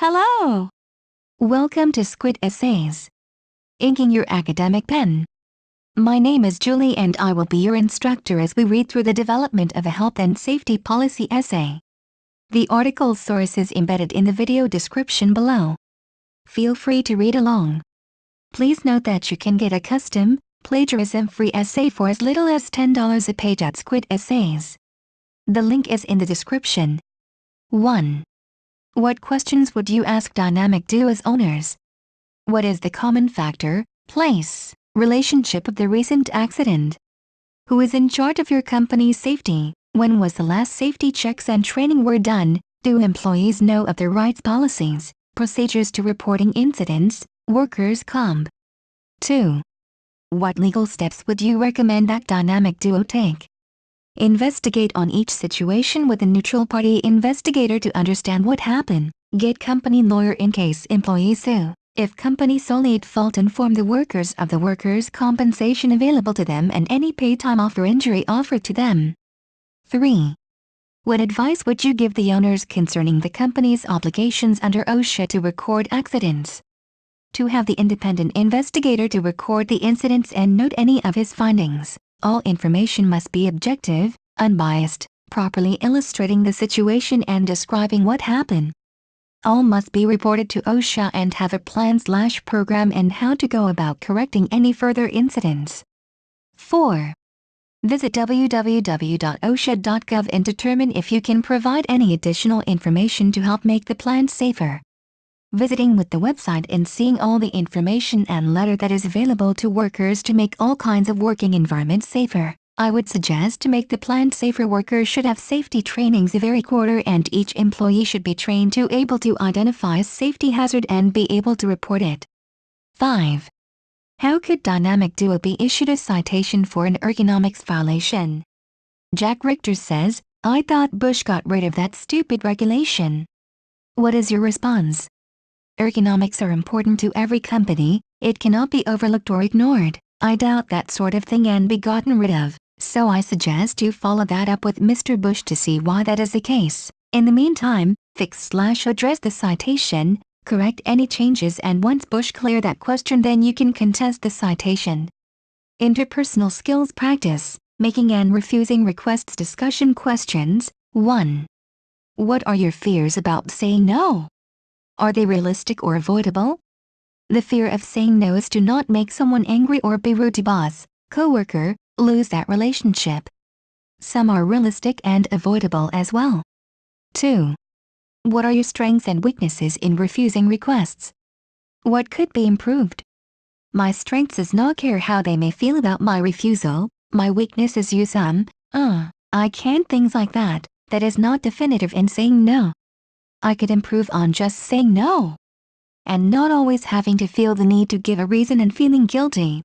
Hello! Welcome to Squid Essays. Inking your academic pen. My name is Julie and I will be your instructor as we read through the development of a health and safety policy essay. The article source is embedded in the video description below. Feel free to read along. Please note that you can get a custom, plagiarism-free essay for as little as $10 a page at Squid Essays. The link is in the description. 1. What questions would you ask dynamic duos owners? What is the common factor, place, relationship of the recent accident? Who is in charge of your company's safety? When was the last safety checks and training were done? Do employees know of their rights, policies, procedures to reporting incidents, workers' comp? 2. What legal steps would you recommend that dynamic duo take? Investigate on each situation with a neutral party investigator to understand what happened. Get company lawyer in case employees sue. If company solely at fault, inform the workers of the workers' compensation available to them and any paid time off or injury offered to them. 3. What advice would you give the owners concerning the company's obligations under OSHA to record accidents? To have the independent investigator to record the incidents and note any of his findings. All information must be objective, unbiased, properly illustrating the situation and describing what happened. All must be reported to OSHA and have a plan/program and how to go about correcting any further incidents. 4. Visit www.osha.gov and determine if you can provide any additional information to help make the plan safer. Visiting with the website and seeing all the information and letter that is available to workers to make all kinds of working environments safer. I would suggest to make the plan safer. Workers should have safety trainings every quarter and each employee should be trained to able to identify a safety hazard and be able to report it. 5. How could Dynamic Duo be issued a citation for an ergonomics violation? Jack Richter says, I thought Bush got rid of that stupid regulation. What is your response? Ergonomics are important to every company, it cannot be overlooked or ignored. I doubt that sort of thing can be gotten rid of, so I suggest you follow that up with Mr. Bush to see why that is the case. In the meantime, fix/address the citation, correct any changes, and once Bush clear that question, then you can contest the citation. Interpersonal skills practice, making and refusing requests discussion questions. 1. What are your fears about saying no? Are they realistic or avoidable? The fear of saying no is to not make someone angry or be rude to boss, coworker, lose that relationship. Some are realistic and avoidable as well. 2. What are your strengths and weaknesses in refusing requests? What could be improved? My strengths is not care how they may feel about my refusal. My weakness is use I can't, things like that. That is not definitive in saying no. I could improve on just saying no, and not always having to feel the need to give a reason and feeling guilty.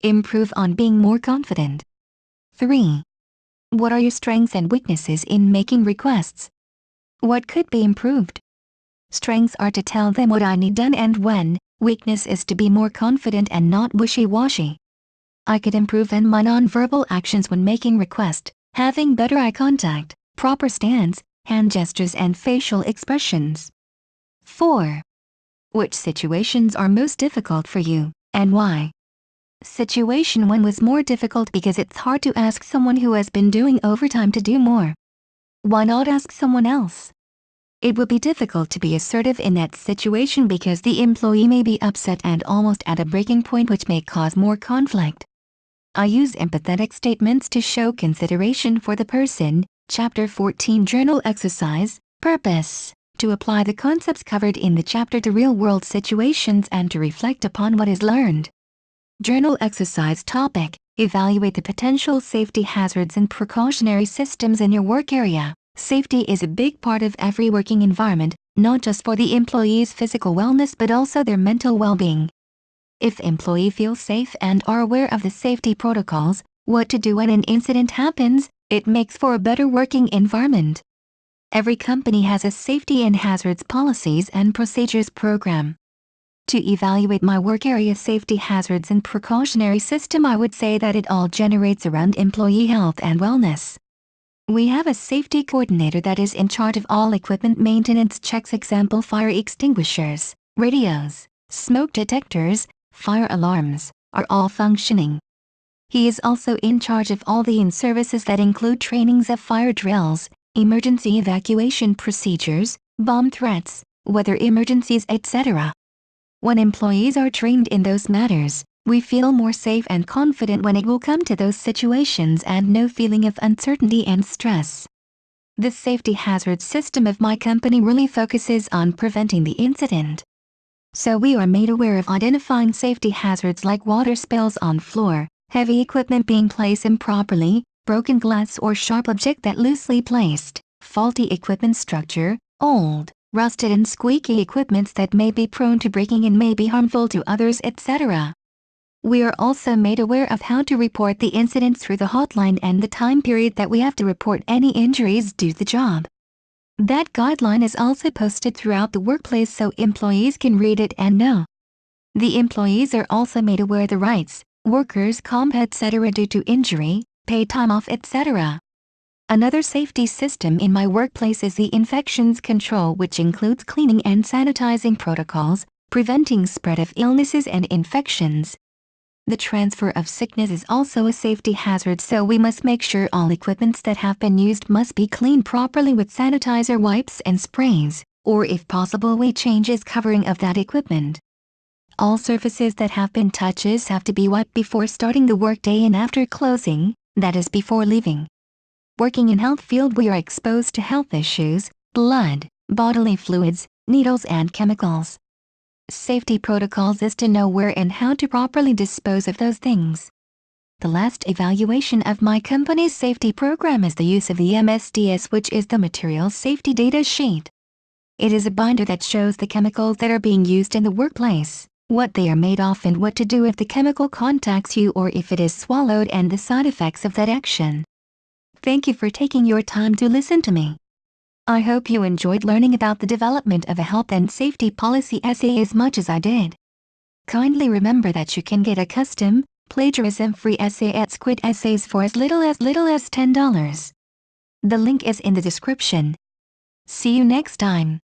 Improve on being more confident. 3. What are your strengths and weaknesses in making requests? What could be improved? Strengths are to tell them what I need done and when. Weakness is to be more confident and not wishy-washy. I could improve on my non-verbal actions when making request, having better eye contact, proper stance, hand gestures and facial expressions. 4. Which situations are most difficult for you, and why? Situation 1 was more difficult because it's hard to ask someone who has been doing overtime to do more. Why not ask someone else? It would be difficult to be assertive in that situation because the employee may be upset and almost at a breaking point, which may cause more conflict. I use empathetic statements to show consideration for the person. Chapter 14 Journal Exercise, Purpose, to apply the concepts covered in the chapter to real-world situations and to reflect upon what is learned. Journal Exercise Topic: Evaluate the potential safety hazards and precautionary systems in your work area. Safety is a big part of every working environment, not just for the employee's physical wellness but also their mental well-being. If employee feels safe and are aware of the safety protocols, what to do when an incident happens, it makes for a better working environment. Every company has a safety and hazards policies and procedures program. To evaluate my work area safety hazards and precautionary system, I would say that it all generates around employee health and wellness. We have a safety coordinator that is in charge of all equipment maintenance checks, example fire extinguishers, radios, smoke detectors, fire alarms, are all functioning. He is also in charge of all the in-services that include trainings of fire drills, emergency evacuation procedures, bomb threats, weather emergencies, etc. When employees are trained in those matters, we feel more safe and confident when it will come to those situations and no feeling of uncertainty and stress. The safety hazard system of my company really focuses on preventing the incident. So we are made aware of identifying safety hazards like water spills on floor, heavy equipment being placed improperly, broken glass or sharp object that loosely placed, faulty equipment structure, old, rusted and squeaky equipments that may be prone to breaking and may be harmful to others, etc. We are also made aware of how to report the incident through the hotline and the time period that we have to report any injuries due to the job. That guideline is also posted throughout the workplace so employees can read it and know. The employees are also made aware of the rights, workers' comp, etc. due to injury, paid time off, etc. Another safety system in my workplace is the infections control, which includes cleaning and sanitizing protocols, preventing spread of illnesses and infections. The transfer of sickness is also a safety hazard, so we must make sure all equipments that have been used must be cleaned properly with sanitizer wipes and sprays, or if possible we change the covering of that equipment. All surfaces that have been touched have to be wiped before starting the workday and after closing, that is before leaving. Working in health field, we are exposed to health issues, blood, bodily fluids, needles and chemicals. Safety protocols is to know where and how to properly dispose of those things. The last evaluation of my company's safety program is the use of the MSDS, which is the Material Safety Data Sheet. It is a binder that shows the chemicals that are being used in the workplace, what they are made of and what to do if the chemical contacts you or if it is swallowed and the side effects of that action. Thank you for taking your time to listen to me. I hope you enjoyed learning about the development of a health and safety policy essay as much as I did. Kindly remember that you can get a custom, plagiarism-free essay at Squid Essays for as little as $10. The link is in the description. See you next time.